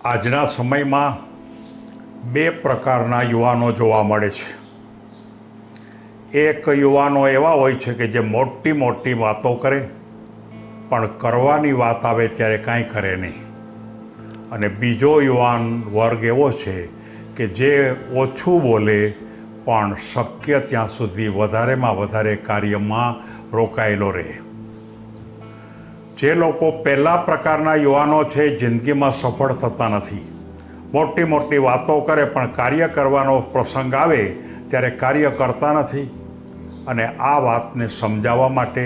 આજના સમયમાં બે પ્રકારના યુવાનો જોવા મળે છે. એક યુવાનો એવા હોય છે કે જે મોટી મોટી વાતો કરે પણ કરવાની વાત આવે ત્યારે કાંઈ કરે નહીં. અને બીજો યુવાન વર્ગ એવો છે કે જે ઓછું બોલે પણ શક્ય ત્યાં સુધી વધારેમાં વધારે કાર્યમાં રોકાયેલો રહે. જે લોકો પહેલા પ્રકારના યુવાનો છે જિંદગીમાં સફળ થતા નથી. મોટી મોટી વાતો કરે પણ કાર્ય કરવાનો પ્રસંગ આવે ત્યારે કાર્ય કરતા નથી. અને આ વાતને સમજાવવા માટે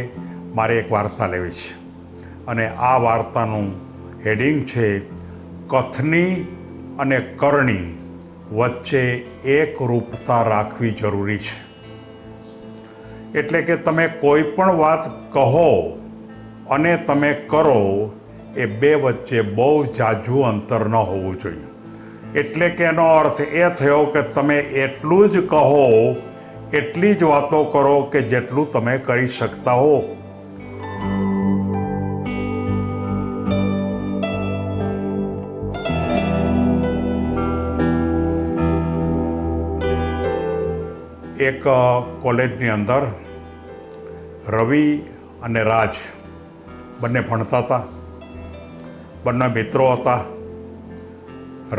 મારે એક વાર્તા લેવી છે. અને આ વાર્તાનું હેડિંગ છે કથની અને કરણી વચ્ચે એકરૂપતા રાખવી જરૂરી છે. એટલે કે તમે કોઈ પણ વાત કહો અને તમે કરો એ બે વચ્ચે બહુ ઝાઝું અંતર ન હોવું જોઈએ. એટલે કે એનો અર્થ એ થયો કે તમે એટલું જ કહો, એટલી જ વાતો કરો કે જેટલું તમે કરી શકતા હો. એક કોલેજની અંદર રવિ અને રાજ બંને ભણતા હતા. બંને મિત્રો હતા.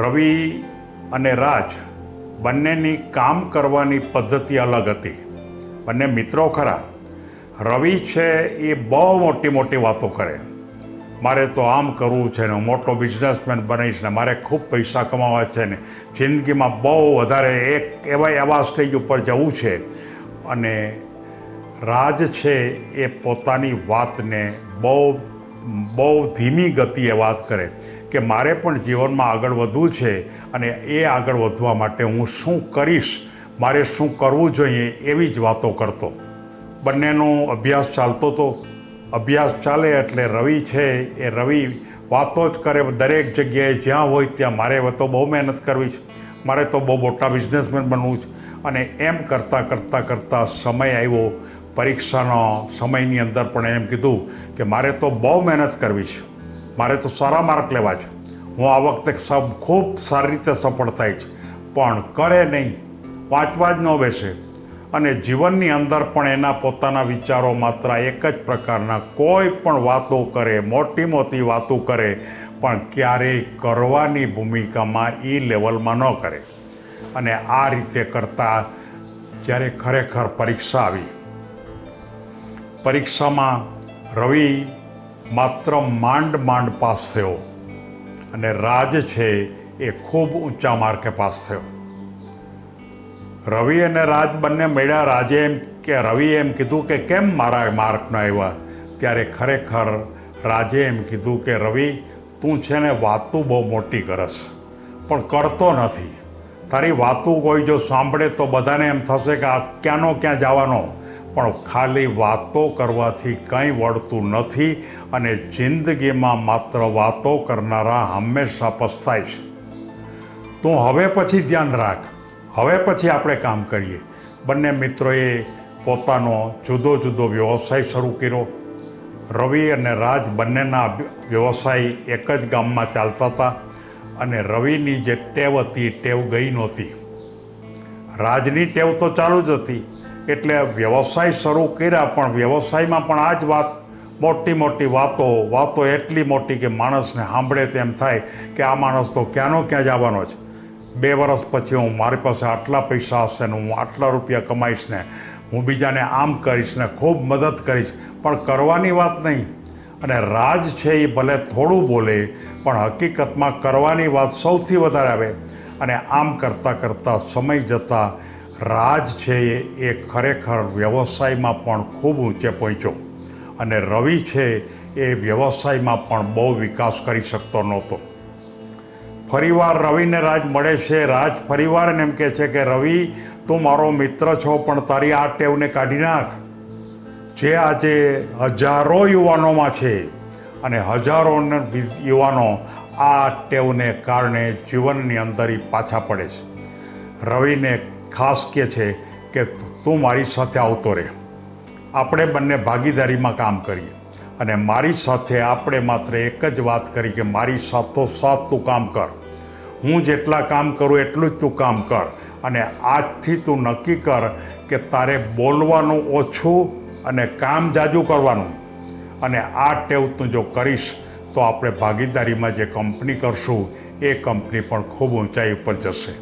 રવિ અને રાજ બંનેની કામ કરવાની પદ્ધતિ અલગ હતી. બંને મિત્રો ખરા. રવિ છે એ બહુ મોટી મોટી વાતો કરે. મારે તો આમ કરવું છે ને, હું મોટો બિઝનેસમેન બનીશ ને, મારે ખૂબ પૈસા કમાવા છે ને, જિંદગીમાં બહુ વધારે એવા સ્ટેજ ઉપર જવું છે. અને રાજ છે એ પોતાની વાતને બહુ ધીમી ગતિએ વાત કરે કે મારે પણ જીવનમાં આગળ વધવું છે અને એ આગળ વધવા માટે હું શું કરીશ, મારે શું કરવું જોઈએ એવી જ વાતો કરતો. બંનેનો અભ્યાસ ચાલતો હતો. અભ્યાસ ચાલે એટલે રવિ છે એ રવિ વાતો જ કરે દરેક જગ્યાએ, જ્યાં હોય ત્યાં મારે તો બહુ મહેનત કરવી છે, મારે તો બહુ મોટા બિઝનેસમેન બનવું છે. અને એમ કરતાં સમય આવ્યો પરીક્ષાનો સમયની અંદર પણ એમ કીધું કે મારે તો બહુ મહેનત કરવી છે, મારે તો સારા માર્ક લેવા છે, હું આ વખતે ખૂબ સારી રીતે સફળ થાય છે. પણ કરે નહીં, વાંચવા જ ન બેસે. અને જીવનની અંદર પણ એના પોતાના વિચારો માત્ર એક જ પ્રકારના, કોઈ પણ વાતો કરે, મોટી મોટી વાતો કરે પણ ક્યારેય કરવાની ભૂમિકામાં એ લેવલમાં ન કરે. અને આ રીતે કરતાં જ્યારે ખરેખર પરીક્ષા આવી, પરીક્ષામાં રવિ માત્ર માંડ પાસ થયો અને રાજ છે એ ખૂબ ઊંચા માર્કે પાસ થયો. રવિ અને રાજ બંને મળ્યા. રવિએ એમ કીધું કે કેમ મારા માર્ક ન આવ્યા? ત્યારે ખરેખર રાજે એમ કીધું કે રવિ, તું છે ને વાતું બહુ મોટી કરસ પણ કરતો નથી. તારી વાતું કોઈ જો સાંભળે તો બધાને એમ થશે કે આ ક્યાંનો ક્યાં જવાનો, પણ ખાલી વાતો કરવાથી કંઈ વળતું નથી. અને જિંદગીમાં માત્ર વાતો કરનારા હંમેશા પસ્તાય છે. તું હવે પછી ધ્યાન રાખ, હવે પછી આપણે કામ કરીએ. બંને મિત્રોએ પોતાનો જુદો જુદો વ્યવસાય શરૂ કર્યો. રવિ અને રાજ બંનેના વ્યવસાય એક જ ગામમાં ચાલતા હતા. અને રવિની જે ટેવ હતી ટેવ ગઈ નહોતી. રાજની ટેવ તો ચાલુ જ હતી. એટલે વ્યવસાય શરૂ કર્યા પણ વ્યવસાયમાં પણ આ જ વાત, મોટી મોટી વાતો એટલી મોટી કે માણસને સાંભળે તેમ થાય કે આ માણસ તો ક્યાંનો ક્યાં જવાનો છે. 2 વર્ષ પછી મારી પાસે આટલા પૈસા હશે ને, હું આટલા રૂપિયા કમાઈશ ને, હું બીજાને આમ કરીશ ને, ખૂબ મદદ કરીશ, પણ કરવાની વાત નહીં. અને રાજ છે એ ભલે થોડું બોલે પણ હકીકતમાં કરવાની વાત સૌથી વધારે આવે. અને આમ કરતાં સમય જતાં રાજ છે એ ખરેખર વ્યવસાયમાં પણ ખૂબ ઊંચે પહોંચ્યો. અને રવિ છે એ વ્યવસાયમાં પણ બહુ વિકાસ કરી શકતો નહોતો. ફરીવાર રવિને રાજ મળે છે. રાજ ફરીવાર એમ કહે છે કે રવિ, તું મારો મિત્ર છો પણ તારી આ ટેવને કાઢી નાખ, જે આજે હજારો યુવાનોમાં છે. અને હજારો યુવાનો આ ટેવને કારણે જીવનની અંદર પાછા પડે છે. રવિને ખાસ કહે છે કે તું મારી સાથે આવતો રહે, આપણે બંને ભાગીદારીમાં કામ કરીએ. અને મારી સાથે આપણે માત્ર એક જ વાત કરી કે મારી સાથોસાથ તું કામ કર. હું જેટલા કામ કરું એટલું જ તું કામ કર, અને આજથી તું નક્કી કર કે તારે બોલવાનું ઓછું અને કામ જાજુ કરવાનું. અને આ ટેવ તું જો કરીશ તો આપણે ભાગીદારીમાં જે કંપની કરશું એ કંપની પણ ખૂબ ઊંચાઈ ઉપર જશે.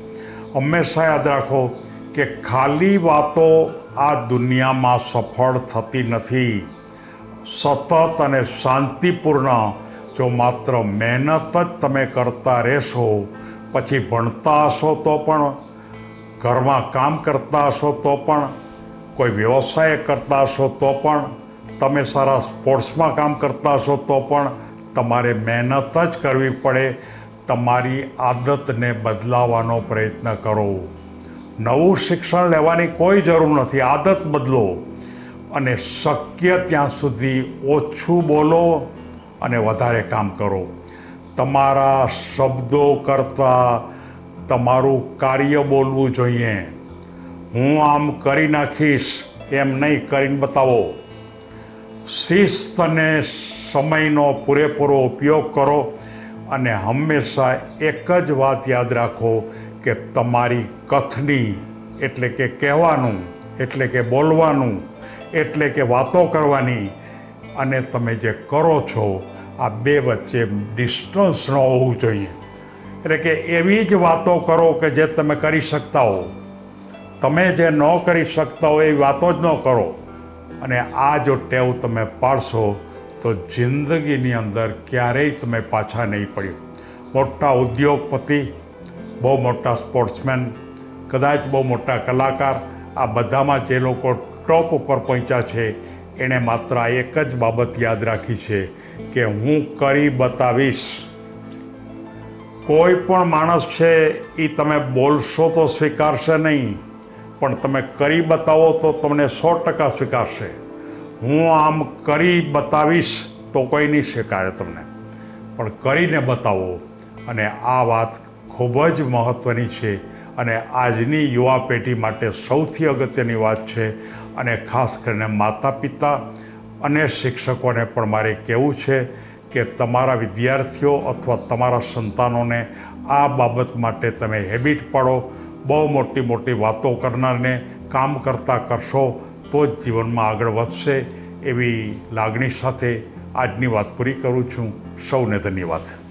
હંમેશા યાદ રાખો કે ખાલી વાતો આ દુનિયામાં સફળ થતી નથી. સતત અને શાંતિપૂર્ણ જો માત્ર મહેનત જ તમે કરતા રહેશો, પછી ભણતા હશો તો પણ, ઘરમાં કામ કરતા હશો તો પણ, કોઈ વ્યવસાય કરતા હશો તો પણ, તમે સારા સ્પોર્ટ્સમાં કામ કરતા હશો તો પણ તમારે મહેનત જ કરવી પડે. તમારી આદતને બદલાવવાનો પ્રયત્ન કરો. નવું શિક્ષણ લેવાની કોઈ જરૂર નથી. આદત બદલો અને શક્ય ત્યાં સુધી ઓછું બોલો અને વધારે કામ કરો. તમારા શબ્દો કરતાં તમારું કાર્ય બોલવું જોઈએ. હું આમ કરી નાખીશ એમ નહીં, કરીને બતાવો. શિસ્ત અને સમયનો પૂરેપૂરો ઉપયોગ કરો અને હંમેશા એક જ વાત યાદ રાખો કે તમારી કથની એટલે કે કહેવાનું, એટલે કે બોલવાનું, એટલે કે વાતો કરવાની અને તમે જે કરો છો આ બે વચ્ચે ડિસ્ટન્સ ન હોવું જોઈએ. એટલે કે એવી જ વાતો કરો કે જે તમે કરી શકતા હો. તમે જે ન કરી શકતા હો એ વાતો જ ન કરો. અને આ જો ટેવ તમે પાડશો તો જિંદગીની અંદર ક્યારેય તમે પાછા નહીં પડ્યો. મોટા ઉદ્યોગપતિ, બહુ મોટા સ્પોર્ટ્સમેન, કદાચ બહુ મોટા કલાકાર, આ બધામાં જે લોકો ટોપ ઉપર પહોંચ્યા છે એણે માત્ર આ એક જ બાબત યાદ રાખી છે કે હું કરી બતાવીશ. કોઈ પણ માણસ છે એ તમે બોલશો તો સ્વીકારશે નહીં, પણ તમે કરી બતાવો તો તમને 100% સ્વીકારશે. હું આમ કરી બતાવીશ તો કોઈ નહીં સ્વીકારે તમને, પણ કરીને બતાવો. અને આ વાત ખૂબ જ મહત્ત્વની છે અને આજની યુવા પેઢી માટે સૌથી અગત્યની વાત છે. અને ખાસ કરીને માતા પિતા અને શિક્ષકોને પણ મારે કહેવું છે કે તમારા વિદ્યાર્થીઓ અથવા તમારા સંતાનોને આ બાબત માટે તમે હેબિટ પાડો. બહુ મોટી મોટી વાતો કરનારને કામ કરતાં કરશો તો જ જીવનમાં આગળ વધશે. એવી લાગણી સાથે આજની વાત પૂરી કરું છું. સૌને ધન્યવાદ.